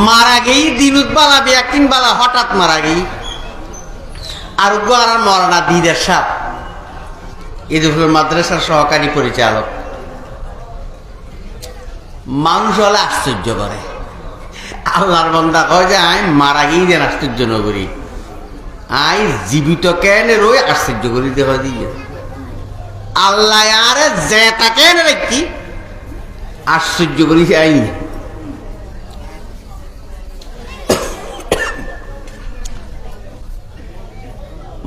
মারা গেই দিনুত বালা একদিন বালা হঠাৎ মারা গেই আর মরানা দিদের সাপ ঈদুল মাদ্রাসার সহকারী পরিচালক। মানুষ হলে আশ্চর্য করে, আল্লাহর বান্দা কয় যে আই মারা গিয়ে যেন আশ্চর্য নগরী, আই জীবিত কেন রই আশ্চর্য করি দেখা দিয়ে আল্লাহ আরে যেটা কেন রেখি আশ্চর্য করি আই।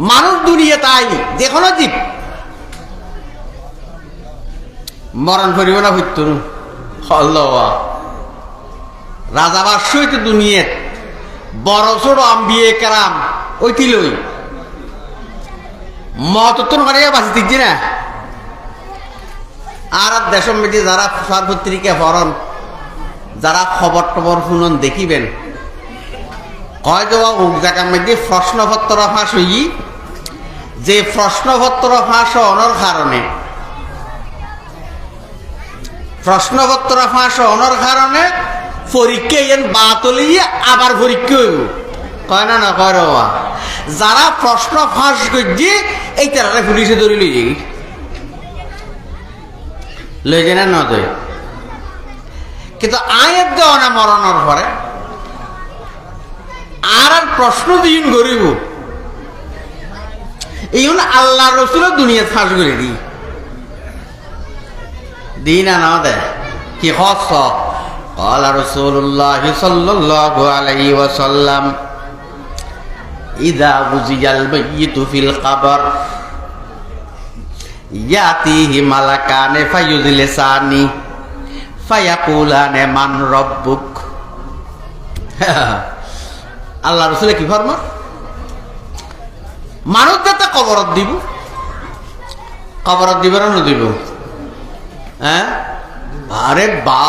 মানুষ দুনিয়া তাই যে কোনো জীব মরণ করিব না হইত রাজাবাস হইতো দুনিয়াত বড় ছোট আম্বিয়ে কারাম ওইটিলই মতন করিয়া বাঁচি দিচ্ছি না। আর দেশের মধ্যে যারা পত্রিকা পড়ন, যারা খবর টবর শুনন দেখিবেন কয় দেওয়া জায়গার মধ্যে প্রশ্নপত্র ফাঁস হই, যে প্রশ্নপত্র ফাঁস হওয়ার কারণে পরীক্ষা এন বাতলিয়ে আবার পরীক্ষা হইব কয় না কয় রবা। যারা প্রশ্ন ফাঁস করছে এই তারা পুলিশে ধরে লই যাই লই যায় না নয়, কিন্তু আয়ের দেওয়া না মরণের পরে আর প্রশ্ন দিন গরিব এই আল্লাহ রসুল দুনিয়া ফাঁস করে দিই না না দে কি হস قال رسول الله صلى الله عليه وسلم إذا وزي الميت في القبر يأتيه ملكان فيجلسان فيقولان من ربك আল্লাহ রসুলে কি ফরমান, মানুষ যাতে কবরত দিব, কবরত দিব না দিব? হ্যাঁ আরে বা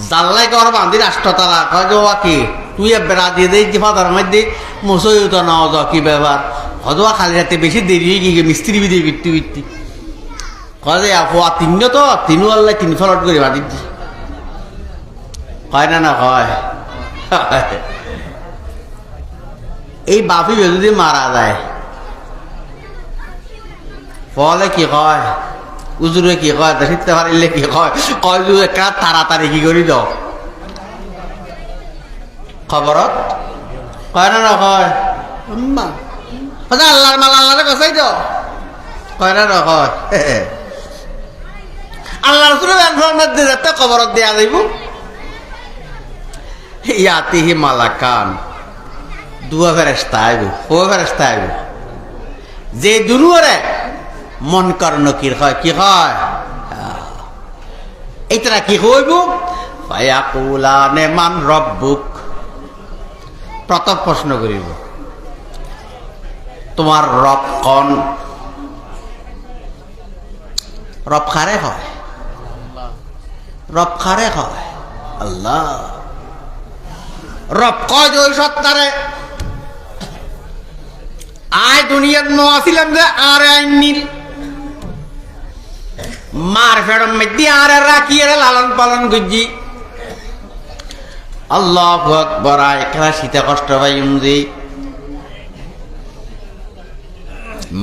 জাল্লাই কর বান্ধি রাষ্ট্রতালা কয় যে কি তুই বেড়া দিয়ে দেই যে ফাদার মধ্যে মশই তো নাও যাও কি ব্যাপার হয়তো খালি রাতে বেশি দেরি হয়ে গিয়ে মিস্ত্রি বিধি বৃত্তি বৃত্তি কয় যে আপু তিন তো তিনও আল্লাহ তিন ফলট করে বাঁধি কয় না না কয়। এই বাপি যদি মারা যায় ফলে কি কয়, উজুরে কি কয়, শিখতে পারিলে কি কয়, কয় যে একটা তাড়াতাড়ি কি করি দাও খবরত কয় না কয় আল্লাহর মাল আল্লাহরে গছাই দাও কয় না কয়। আল্লাহ রসুলের খবরত দেয়া যাইব ইয়াতিহি মালাকান দুয়া ফেরেশতা আইব, ও ফেরেশতা আইব যে দুনুরে মন কর নকির হয় কি হয় এইটা কি হইব ফায়াকুলানে মান রব্বুক, প্রথম প্রশ্ন করিব তোমার রব কোন? রব কারে হয়? রব কারে হয়? আল্লাহ। রব কয় ওই সত্তারে আয় দুনিয়ার আসিলাম যে আর আইনিল মার ফেরম মেদি আর রাখিয়ে লালন পালন করছি। আল্লাহু আকবার। একলা শীতে কষ্ট পাই যে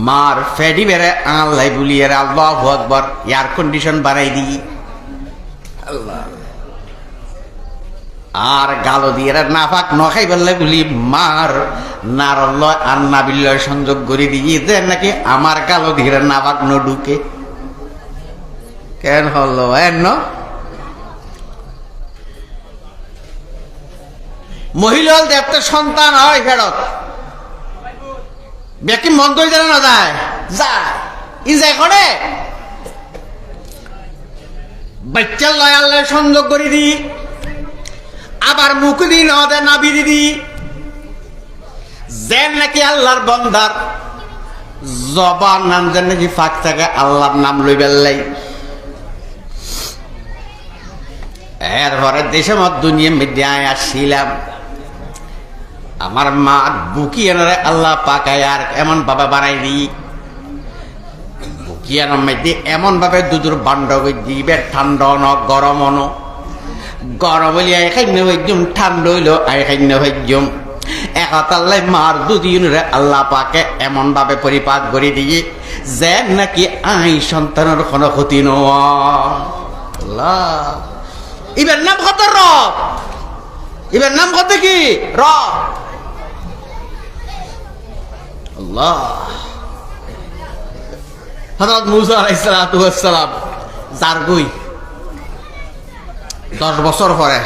মার ফেডি বেড়ে আল্লাহ বলিয়ে আল্লাহু আকবার এয়ার কন্ডিশন বাড়াই দিই আল্লাহ আর গালো দিয়ে নাফাক নখাই বললে বলি মার নারল আর নাবিল্লয় সংযোগ করে দিয়ে দেন নাকি আমার গালো দিয়ে নাফাক ন ঢুকে কেন হল এন মহিলা দেবতে সন্তান হয় ফেরত ব্যক্তি মন্ত্র জানে না যায় যায় ই যায় করে বাচ্চার লয় আল্লাহ সংযোগ করে দিই আবার মুখ দিই নদে নাবি দিদি যেন নাকি আল্লাহর বন্দার জবান নাম যেন নাকি ফাঁক থাকে আল্লাহর নাম লই বেল্লাই এরপরে দেশে মত দুনিয়া মধ্যে আয় আসছিলাম আমার মা বুকি এনারে আল্লাহ পাকায় আর এমন ভাবে বানাই দিই বুকি এনার মধ্যে এমন ভাবে দুধুর বান্ড দিবে ঠান্ডা ন গরম ন গরম হইলে আই খাইন্য হইজুম, ঠান্ডা হইল আই খাইন্য হইজুম। একতাল্লাই মার দুদিন রে আল্লাহ পাকে এমন ভাবে পরিপাক করে দিয়ে যে নাকি আই সন্তানের কোনো ক্ষতি আল্লাহ। ইবের নাম কত রব, ইবের নাম কত কি রব আল্লাহ। হযরত মূসা আলাইহিস সালাতু ওয়াস সালাম যার গুই 10 বছর পরে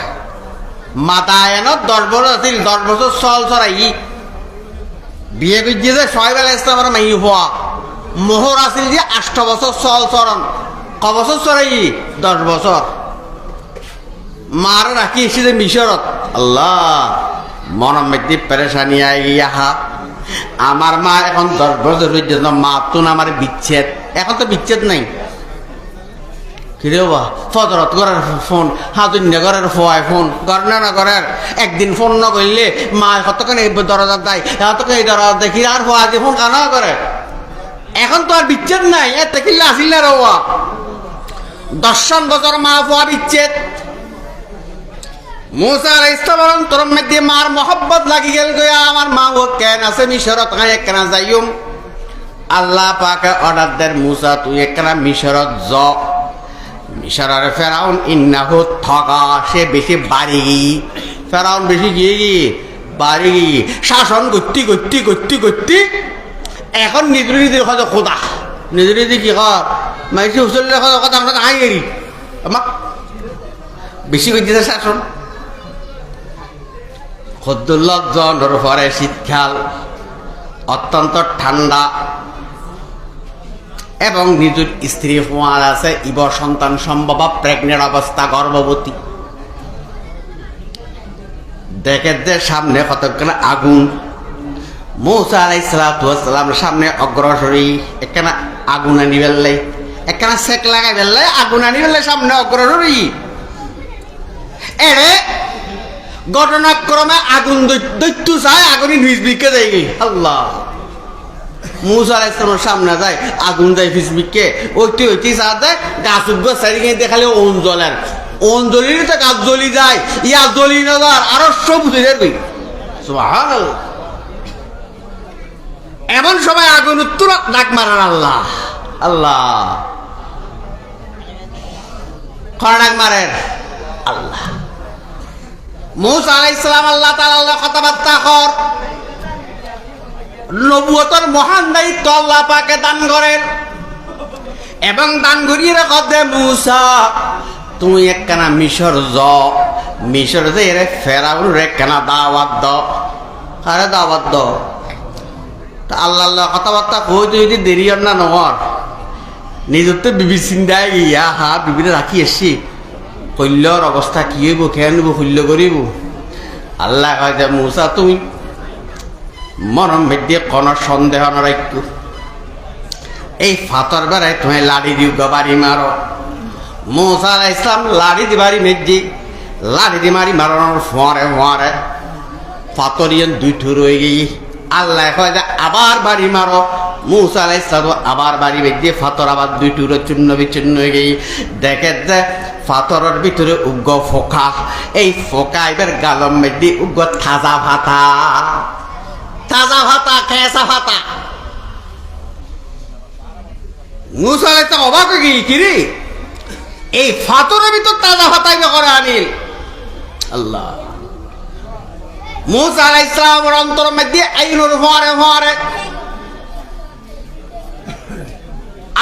মাতায়নত 10 বছর আছিল, 10 বছর চল চড়াই বিয়ে করছে যে সোহাইব আলাইহিস সালামের মাই হওয়া মোহর আছিল যে 8 বছর চল চরণ। ক বছর চড়াই 10 বছর। মার রাখি এসেছে মিশরত। আল্লাহ মনের মধ্যে পেরেশানি আইয়া, আমার মা এখন 10 বছর হয়েছে, মা তুন আমার বিচ্ছেদ, এখন তো বিচ্ছেদ নাই। কিরে বা ফজরত করার ফোন, হাতুন্য করার ফোয়ায় ফোন, ঘর না করার একদিন ফোন না করলে মা কতক্ষণ এই দরজা দেয়, কতক্ষণ এই দরজা দেয়, কিরে আর ফোয়া দিয়ে ফোন কানা করে। এখন তো আর বিচ্ছেদ নাই, এতে কিল্লা আসিল না রওয়া 10 বছর মা ফোয়া বিচ্ছেদ। মূসা আলাইহিস সালাম তোর মধ্যে মার মোহব্বত লাগি গেল গয়া, আমার মা ও কেন আছে মিশরত গায়ে কেন যাইম। আল্লাহ পাকে অর্ডার দেন মূসা তুই একখানা মিশরত য। মিশরের ফেরাউন ইন্নাহু ঠগা, সে বেশি বাড়ি, ফেরাউন বেশি গিয়ে বাড়ি শাসন করতে করতে করতে করতে এখন নিজের নিজের কথা খোদা, নিজের নিজে কি কর মাইসি হুসলের কথা আমরা আই গেরি আমার বেশি করতেছে শাসন। খদ্দুল্লাহ জনের পরে শীতকাল, অত্যন্ত ঠান্ডা, এবং নিজের স্ত্রী ফোয়ার আছে, ইব সন্তান সম্ভব, প্রেগনেন্ট অবস্থা, গর্ভবতী। দেখে যে সামনে কতক্ষণ আগুন। মূসা আলাইহিস সালাতু ওয়াস সালামের সামনে অগ্রসরী একখানা আগুন আনি বেললাই, একখানা সেক লাগাই বেললাই, আগুন আনি বেললাই সামনে অগ্রসরী। এরে ঘটনাক্রমে আগুন দৈত্য চায়, আগুনই নিজ যাই গই। আল্লাহ মূসা আলাইহিস সালামের সামনে যায়, আগুন যায় ফিসবিককে, ওইটি ওইটি চা দেয়, গাছ উঠবে চারিদিকে দেখালে ওন জ্বলেন, ওন জ্বলিলে তো গাছ জ্বলি যায়, ইয়া জ্বলি না যার আরো সব বুঝে যাবি। সুবহানাল্লাহ। এমন সময় আগুন উত্তর ডাক মারান আল্লাহ, আল্লাহ কর ডাক মারেন আল্লাহ। মূসা আলাইহিস সালাম আল্লাহ তাআলা কথাবার্তা কর, নবুয়তের মহান দায়িত্ব আল্লাহ পাকে দান করেন, এবং দান করিয়ে রাখো দে মূসা তুই একখানা মিশর য, মিশর যে এরে ফেরাউন একখানা দাওয়াত দ। আরে দাওয়াত দ তা আল্লাহ আল্লাহ কথাবার্তা কই তুই যদি দেরি হন না নহর নিজের তো বিবি চিন্তায় গিয়া হা বিবিরে রাখি এসছি, কল্যর অবস্থা কি হইব, খেয়ে নিব, শল্য করিব। আল্লাহ কয় যে মূসা তুমি মরম মধ্যে কোনো সন্দেহ নরাইক, এই ফাতর বেড়ায় তুমি লাড়ি দিও বাড়ি মারো। মূসা আলাইহিস সালাম লাড়ি দিবারি মেজি, লাড়ি দি মারি মারানোর ফোয়ারে ফোয়ারে ফাতরিয়ান দুইটো রয়ে গিয়ে আল্লাহ কয় যে আবার বাড়ি মারো। মূসা আলাইহিস সালাম আবার বাড়ি বেজে ফাতর আবার দুইটুরো চূর্ণ বিচ্ছিন্ন হয়ে গিয়ে দেখে যে ফাতরের ভিতরে উগ্র ফোকা, এই ফোকা এবার গালম মেদি উগ্র তাজা ভাতা, তাজা ভাতা খেসা ভাতা। মূসা আলাইহিস সালাম অবাক হয়ে গিয়ে কিরে এই ফাতরের ভিতর তাজা ভাতা করে আনিল। আল্লাহ মূসা আলাইহিস সালামের অন্তরের মধ্যে আইনুর ফোয়ারে ফোয়ারে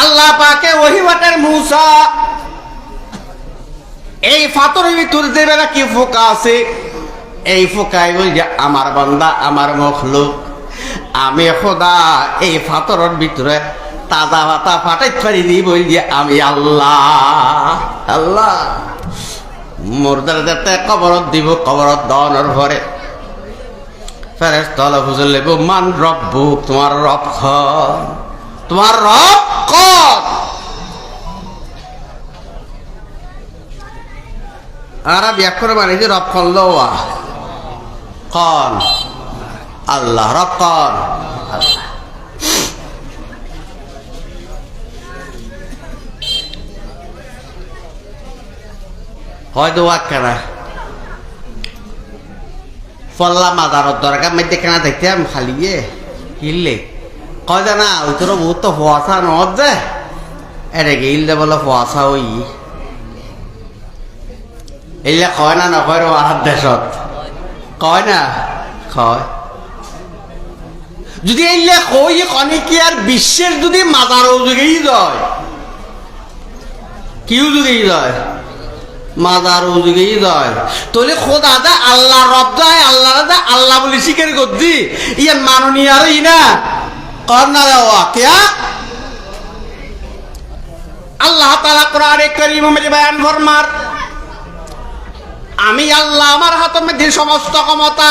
আল্লাহ পাকে ওহী পাঠার মূসা এই ফাতরের ভিতর দেবে না কি ফোকা আছে, এই ফোকাই বল যে আমার বান্দা আমার মখলুক আমি খোদা, এই ফাতরের ভিতরে তাজা ভাতা ফাটাই পারি দি বল যে আমি আল্লাহ। আল্লাহ মুর্দার যাতে কবরত দিব, কবরত দনের পরে ফেরেশতা বুঝল লেব মান রব্বু, তোমার রব খ, তোমার রব ক। আর ব্যাখ্যা মানে যে রব কন লওয়া কন আল্লাহ, রব কন আল্লাহ। হয়তো ওয়াক্কা না ফল্লা মাজারত দরকার মধ্যে কেনা দেখতাম খালি কিনলে কয় জানা ওই তোর বহুত তো ফোয়াশা নদ যে এটা গিললে বলে ফোয়াশা ওই এইলে কয় না নকয় রে আর দেশত কয় না কয় যদি এইলে কই কনে কি আর বিশ্বের যদি মাজারও যুগেই যায় কিউ যুগেই যায় মাজারও যুগেই যায় তাহলে খোদা দা আল্লাহ রব যায় আল্লাহ দা আল্লাহ বলে স্বীকার করছি ইয়ার মাননীয় আর ই না কর না দেওয়া কেয়া আল্লাহ তাআলা কোরআনে কারীমে মধ্যে বয়ান ফরমার আমি আল্লাহ আমার হাতের মধ্যে সমস্ত ক্ষমতা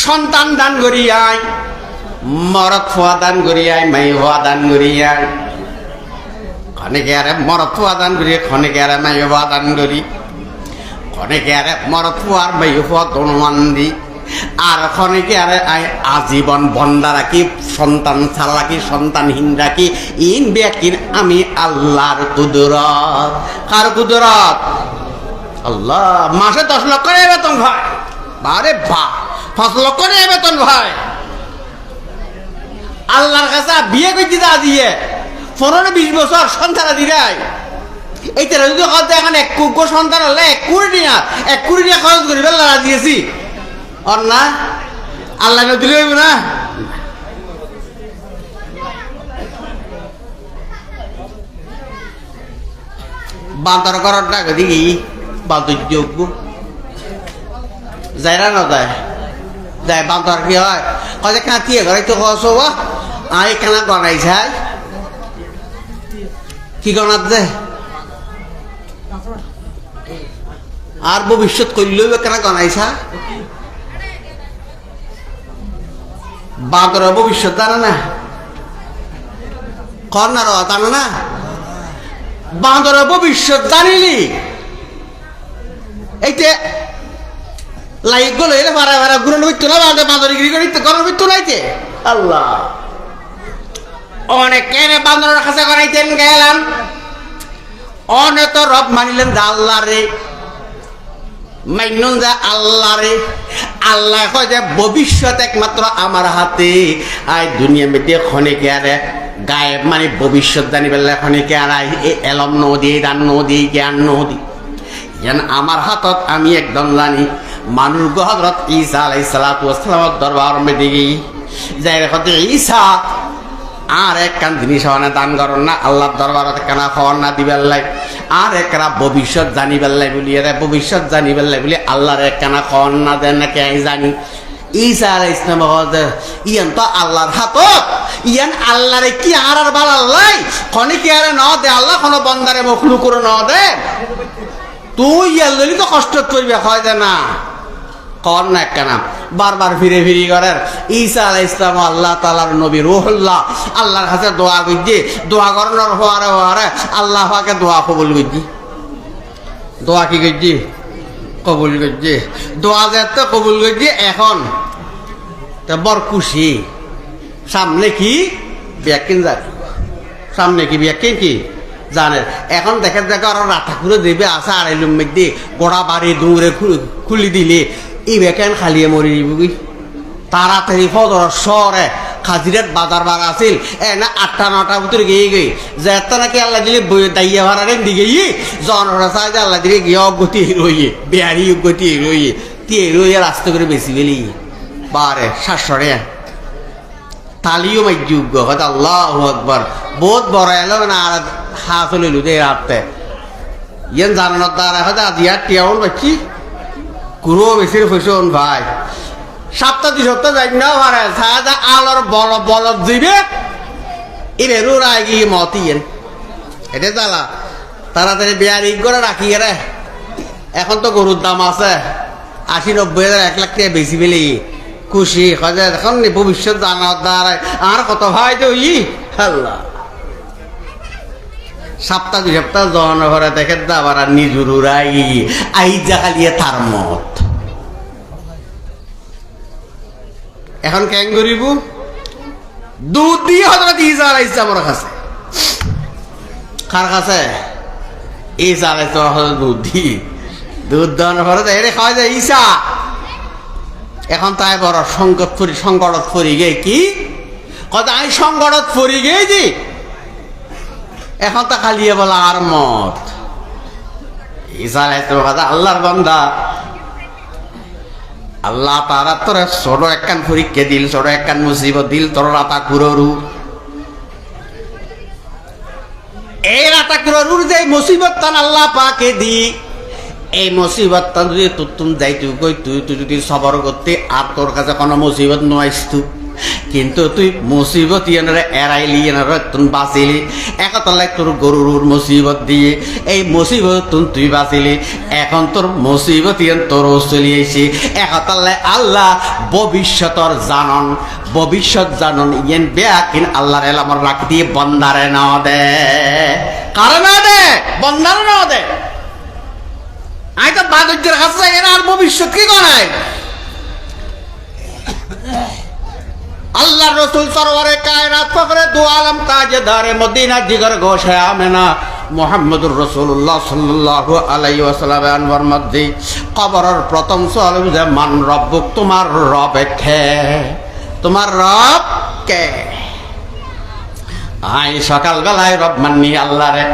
সন্তান দান করিয়াই মরদ ফুয়া দান করিয়াই মাই হওয়া দান করিয়াই খনেকে আরে মরদ ফুয়া দান করি খনেকে আরে মাই হওয়া দান করি খনেকে আরে মরদ ফুয়ার মাই হওয়া দনমান দি আর খনেকে আরে আজীবন বন্ধা রাখি সন্তান ছাড়া রাখি সন্তানহীন রাখি ইন ব্যক্তির আমি আল্লাহর কুদরত কার কুদরত আল্লাহ মাসে 10 লক্ষ টাকা বেতন ভাই বারে বা 5 লক্ষ টাকা বেতন ভাই আল্লাহর কাছে বিয়ে করতে দা দিয়ে 15-20 বছর সন্তান দিরাই এইটা যদি কথা এখন 1 কোটি সন্তান হলে 1 কোটি না 1 কোটি টাকা খরচ করি বেলা দিয়েছি আর না আল্লাহ না দিলে হইব না বান্তর করার টাকা দিই বান্তর্যোগ্য যায় না যায় যায় বান্তর কি হয় কয়ে কাঁতিয়ে ঘরে তো কসো আই কেনা গনাই যায় কি গনাত দে আর ভবিষ্যৎ করলেও কেনা গনাইছা বাঁদরের ভবিষ্যৎ জানে না কর্নার জানে না বাঁদরের ভবিষ্যৎ জানিলি এইতে লাইক গুলো এলে ভাড়া ভাড়া ঘুরে হইতো না বাঁদর গিরি করে করার হইতো নাইতে আল্লাহ অনেক কেনে বাঁদরের কাছে করাইতেন গেলাম অনেক তো রব মানিলেন আল্লাহ রে মাইনুন যা আল্লাহ রে আল্লাহ কয় যে ভবিষ্যৎ একমাত্র আমার হাতে আই দুনিয়া মেতে খনেকে আরে গায়েব মানে ভবিষ্যৎ জানি বেলা খনেকে আর এলম নদী দান নদী জ্ঞান নদী যেন আমার হাতত আমি একদম জানি মানুষ গো হযরত ঈসা আলাইহিস সালাতু ওয়াস সালামের দরবার মধ্যে গিয়ে যাই রেখতে ঈসা আর এক কান জিনিস হওয়া দান করেন না আল্লাহর দরবারত কেনা খাওয়ার না দিবেন লাই আর একরা ভবিষ্যৎ জানিবেন লাই বলি এরা ভবিষ্যৎ জানিবেন লাই বলি আল্লাহর এক কেনা খাওয়ার না দেন না কে জানি ঈসা আলাইহিস সালাম ইয়ান তো আল্লাহর হাতত ইয়ান আল্লাহরে কি আর বাল আল্লাহ কোনে কি আর ন দে আল্লাহ কোন বান্দারে মখলুক করে ন দে তুই ইয়ালি তো কষ্ট করবে হয় যে না কর না কেন বারবার ফিরে ফিরি করেন ঈসা আলাইহিস সালাম আল্লাহ তাআলার নবী রূহুল্লাহ আল্লাহর কাছে দোয়া করছি দোয়া করানোর পরে পরে আল্লাহ পাকে দোয়া কবুল করছি দোয়া কি করছি কবুল করছি দোয়া যেতে কবুল করছি এখন তো বড় খুশি সামনে কি ব্যাকিন যায় সামনে কি ব্যাকিন কি জানেন এখন দেখে দেখে আর রাতা করে দেবে আসা আড়াইলুম মধ্যে গোড়া বাড়ি দূরে খুলি দিলে এই বেকেন খালিয়ে মরি দিবি তাড়াতাড়ি ফদর শহরে খাজিরাত বাজার বার আছিল না 8টা-9টার ভিতরে গিয়ে গই যে এত নাকি আল্লাহ দিলে দাইয়া ভাড়ারে দিকে জনরা চাই যে আল্লাহ দিলে গিয়ে অগতি রইয়ে বেহারি অগতি রইয়ে তে রইয়ে রাস্তা করে বেশি বেলি বারে 700 তালিও মাইযোগ্য হয়তো আল্লাহু আকবার বহুত বড় এলো না আর হাত লইলু দে রাতে ইয়ান জানানোর দ্বারা হয়তো আজিয়া টিয়াউন বাচ্চি কুরো বেশির ফসন ভাই 7-2 সপ্তাহ যাই না পারে সাদা আলোর বল বল দিবে এরে রোরা গিয়ে মতিয়েন এটা জ্বালা তাড়াতাড়ি বিয়ারি করে রাখি রে এখন তো গরুর দাম আছে 80-90 হাজার 1 লাখ টাকা বেশি পেলে খুশি হয় এখন ভবিষ্যৎ জানার দ্বারা আর কত ভাই তো আল্লাহ 7-2 সপ্তাহ জন ঘরে দেখে দাবার নিজুর উড়াই আই জাগালিয়ে তার মত এখন কেন করিব দুধ দিয়ে হযরত ঈসা আলাইহিস সালামের কাছে কার কাছে ঈসা আলাইহিস সালাম দুধ দি দুধ দান করে এরে খাওয়া যায় ঈসা এখন তাই বড় সংকটত পড়ি গে কি কথা আমি সংকটত পড়ি গে যে এখন তা খালিয়ে বলা আর মত ইসালে তো কথা আল্লাহর বান্দা আল্লাহ তারা তোর ছোট একখান পরীক্ষা দিল, ছোট একখান মুসিবত দিল, তোর রাতা কুররু এই রাতা কুররুর যে মুসিবত তান আল্লাহ পাকে দি এই মুসিবত তান যদি তুম যাই তুই কই তুই যদি সবর করতে আর তোর কাছে কোনো মুসিবত নয়স্তু কিন্তু তুই মুসিবত ইয়ানরে এড়াইলি ইয়ানরে তুই বাঁচিলি একতলায় তোর গরুর মুসিবত দিয়ে এই মুসিবত তুই বাঁচিলি এখন তোর মুসিবত ইয়ান তোর চলিয়েছি একতলায় আল্লাহ ভবিষ্যৎ জানন ইয়ান বেয়াকিন আল্লাহর এলামর রাখ দিয়ে বন্দারে না দে কারে না দে বন্দারে না দে আই তো বাদজ্যের কাছে এরা আর ভবিষ্যৎ কি করায় আল্লাহ রসুল সরওয়ারে কায়নাত ফখরে দু আলম তাজদারে মদিনা জিগর গোশে আমেনা মুহাম্মদুর রাসূলুল্লাহ সাল্লাল্লাহু আলাইহি ওয়াসাল্লাম আনওয়ার মধ্যে কবরের প্রথম সওয়াল যে মান রব্বুক তোমার রব কে তোমার রব কে আই সকাল বেলায় রব মাননি আল্লাহরে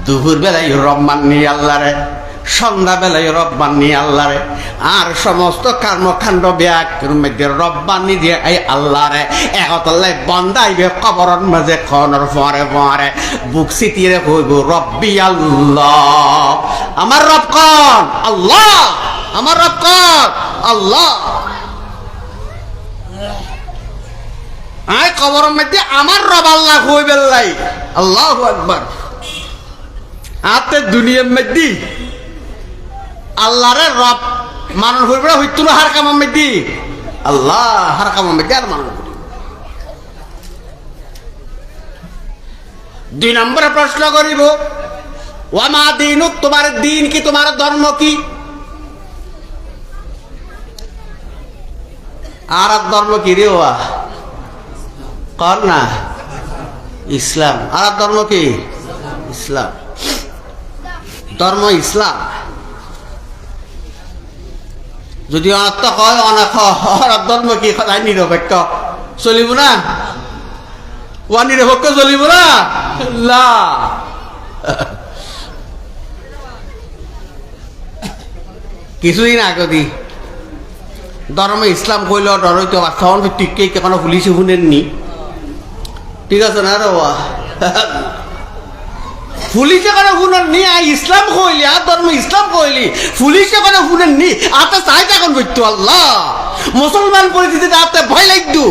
দুপুর বেলায় রব মাননি আল্লাহরে সন্ধ্যা বেলায় রব্বানি আল্লাহরে আর সমস্ত কর্মকাণ্ড ব্যাগের মধ্যে রব্বানি দিয়ে এই আল্লাহরে একতলায় বন্দাইবে কবরের মাঝে খনর পরে পরে বুক সিটিয়ে কইব রব্বি আল্লাহ আমার রব কোন আল্লাহ আমার রব কোন আল্লাহ আয় কবরের মধ্যে আমার রব আল্লাহ কইবে লাই আল্লাহু আকবার আতে দুনিয়ার মধ্যে আল্লাহরে রব মানুষ হইবে হইতো না হার কামার মধ্যে আল্লাহ হার কামার মধ্যে আর মানুষ দুই নম্বরে প্রশ্ন করিব ওয়ামা দিনুক তোমার দিন কি তোমার ধর্ম কি আর ধর্ম কি রে ওয়া কর না ইসলাম আর ধর্ম কি ইসলাম ধর্ম ইসলাম যদি অনাত্ম হয় অনাথ ধর্ম কি সদায় নিরপেক্ষ চলিব না ও নিরপেক্ষ চলিব না কিছুদিন আগদি ধর্ম ইসলাম কইল ডর হইতো তখন টিকে কোনো পুলিশে শুনেননি ঠিক আছে না রে পুলিশে কোনো শুনেননি ইসলাম কইলি আর ধর্ম ইসলাম কইলি পুলিশে কোনো শুনেননি আতে চাই তখন করতো আল্লাহ মুসলমান পরিস্থিতিতে আতে ভয় লাগতো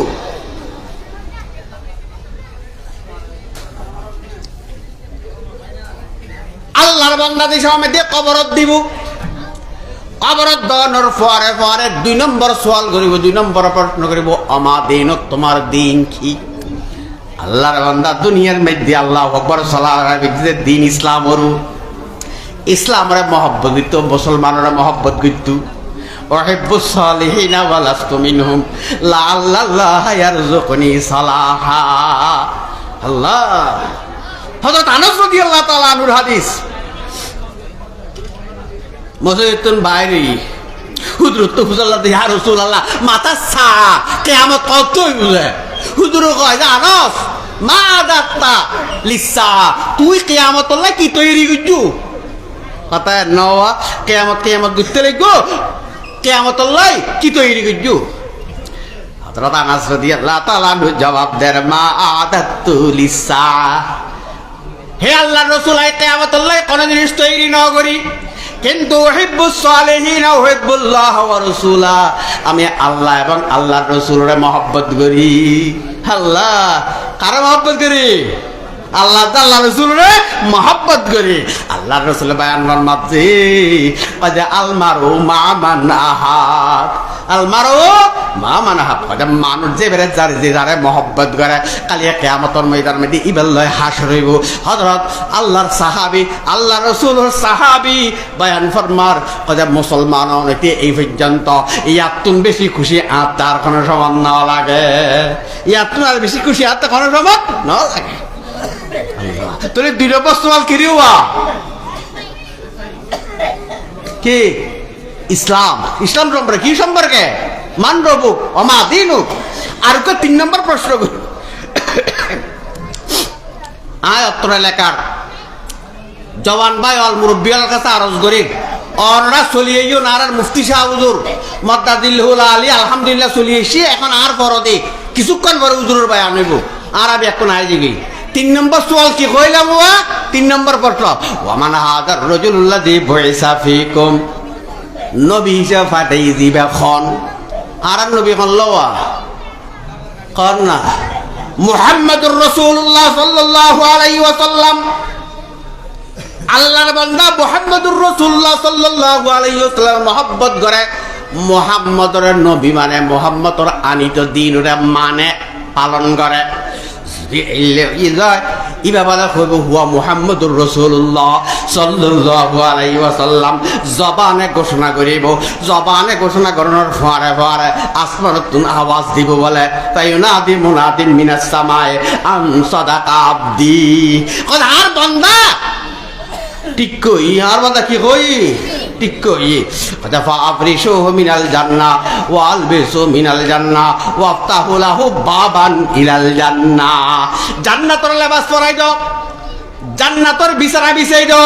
আল্লাহর বান্দাদের সামনে দিয়ে কবরত দিব কবরত দেওয়ানোর পরে পরে দুই নম্বর সওয়াল করিব দুই নম্বর প্রশ্ন করিব আমা দিনক তোমার দিন কি আল্লাহর বান্দা দুনিয়ার মধ্যে আল্লাহু আকবার সালাওয়াত দিন ইসলাম ওরু ইসলামরে মহব্বত করিত মুসলমানরে মহব্বত করিত ওয়াহিব্বুস সালিহিনা ওয়া লাস্তু মিনহুম লাআল্লাল্লাহ ইয়ারযুকুনি সালাহা আল্লাহ হযরত আনাস রাদিয়াল্লাহু তাআলা আনহুর হাদিস মসজিদুন বাইরে হুজুর হুজুল্লাহ ইয়া রাসূলুল্লাহ মাতা সা কিয়ামত কতই বুঝে হুজুর কয় যে আনাস মা দাত্তা লিসা তুই কিয়ামতুল্লাহ কি তৈরি করছু কথা নওয়া কিয়ামত গুছতে লাগো কিয়ামতুল্লাহ কি তৈরি করছু হযরত আনাস রাদিয়াল্লাহু তাআলা জবাব দেন মা আদাত্তু লিসা হে আল্লাহর রাসূল কিয়ামতুল্লাহ কোন জিনিস তৈরি না করি কিন্তু উহিব্বুস সালিহিনা উহিব্বুল্লাহ ওয়া রাসূলা আমি আল্লাহ এবং আল্লাহর রাসূলের মহব্বত করি আল্লাহ কার মহব্বত করি আল্লাহ আল্লাহর রাসূলের মহব্বত করি আল্লাহর রাসূল বয়ান ফরমাতে কয় আলমারু মা মান আহাদ আলমারু মা মান আহাদ কয় মানুষ যে বেরে যারে মহব্বত করে কালিয়া কিয়ামতের ময়দানের মধ্যে ইবাল্লাহ হাসর হইব হযরত আল্লাহর সাহাবী আল্লাহর রাসূলের সাহাবী বয়ান ফরমার কয় মুসলমান হইতে এই পর্যন্ত ইয়াতুন বেশি খুশি আর তার কোনো সমান না লাগে ইয়াতুন আর বেশি খুশি আর তার কোনো সমান না লাগে তোর দুই নম্বর সওয়াল কি রে কি ইসলাম সম্পর্কে কি সম্পর্কে মান রবুক ওমা দিনুক। আর 3 নম্বর প্রশ্ন করি আয় অত্র এলাকার জওয়ান ভাই অল মুরব্বিয়ার কাছে আরজ করি অনরা চলিয়েও নারার মুফতি শাহ হুজুর মদ্দাদিল্লাহুল আলী আলহামদুলিল্লাহ চলিয়েছি এখন আর ফরদে কিছুক্ষণ পরে হুজুরের ভাই আনব আর আমি এখন আয় যে 3 নম্বর সওয়াল কি কইলাম ওয়া 3 নম্বর প্রশ্ন ওয়ামান হাদার রাজুলুল্লাযী বুইসা ফীকুম নবী হিসাবে ফাটাই দিবা খন আর নবী খন লওয়া কর না মুহাম্মদুর রাসূলুল্লাহ সাল্লাল্লাহু আলাইহি ওয়াসাল্লাম আল্লাহর বান্দা মুহাম্মদুর রাসূলুল্লাহ সাল্লাল্লাহু আলাইহি ওয়াসাল্লাম মহব্বত করে মুহাম্মদর নবী মানে মুহাম্মদর আনিত দ্বীনরে মানে পালন করে ইবাবাদা হইব হুয়া মুহাম্মদুর রাসূলুল্লাহ সাল্লাল্লাহু আলাইহি ওয়াসাল্লাম জবানে ঘোষণা করিব জবানে ঘোষণা করানোর পরে পরে আসমানতুন আওয়াজ দিব বলে তাই নাদি মুনাদিন মিনাস সামায়ে আন সাদাকা আবদি আর বান্দা ঠিক কই আর বান্দা কি কই ঠিক কই দাফা আফরিশুহু মিনাল জান্নাহ ওয়া আলবিসু মিনাল জান্নাহ ওয়া আফতাহু লাহু বাবান ইলাল জান্নাহ জান্নাতের লেবাস পরাই দাও জান্নাতের বিছানা বিছাই দাও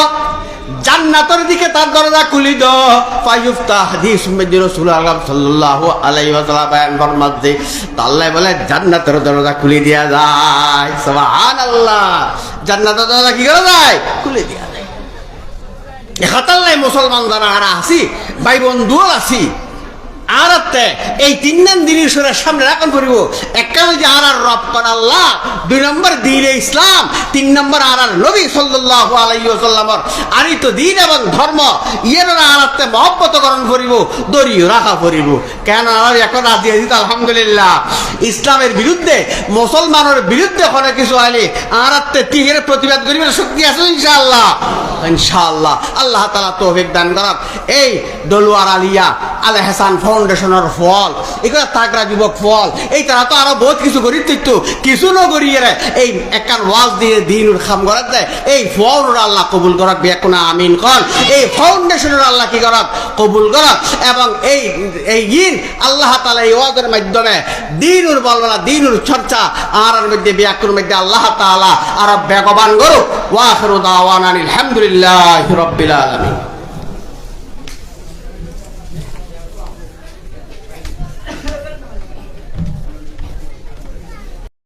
জান্নাতের দিকে তার দরজা খুলি দাও ফায়ুফতাহ হাদিস মধ্যে রাসূলুল্লাহ সাল্লাল্লাহু আলাইহি ওয়াসাল্লাম বয়ান ফরমাতে আল্লাহ বলে জান্নাতের দরজা খুলে দেয়া যায় সুবহানাল্লাহ জান্নাতের দরজা কি করা যায় খুলে দেয়া যায় এখাতাল্লাই মুসলমান যারা আর আছি ভাই বন্ধু আছি আর এই 3 জিনিসের সামনে রাখন করিব এক যে আর রব কর আল্লাহ 2 নম্বর দ্বীনে ইসলাম 3 নম্বর আর নবী সাল্লাল্লাহু আলাইহি ওয়াসাল্লামর আরই তো দ্বীন এবং ধর্ম ইয়ের আরাতে মহব্বত করণ করিব দরিও রাখা করিব কেন আর এখন রাজি আছি আলহামদুলিল্লাহ ইসলামের বিরুদ্ধে মুসলমানের বিরুদ্ধে কোনো কিছু আইলে আরাতে তিহের প্রতিবাদ করিবার শক্তি আছে ইনশাআল্লাহ ইনশাআল্লাহ আল্লাহ তাআলা তৌফিক দান করুন এই দলওয়ার আলিয়া আল হাসান ফাউন্ডেশনের ফল এগুলো তাগরা যুবক ফল এই তারা তো আরো বহুত কিছু করি তো কিছু ন করিয়ে এই একখান ওয়াজ দিয়ে দিনুর খাম করার দেয় এই ফল আল্লাহ কবুল করাক বেকুনা আমিন কন এই ফাউন্ডেশনের আল্লাহ কি করাক কবুল করাক এবং এই ইন আল্লাহ তাআলা এই ওয়াজের মাধ্যমে দিনুর বলবলা দিনুর চর্চা আর মধ্যে বিয়াকুর মধ্যে আল্লাহ তাআলা আর বেগবান করুক ওয়া আখিরু দাওয়ানা আলহামদুলিল্লাহি রাব্বিল আলামিন।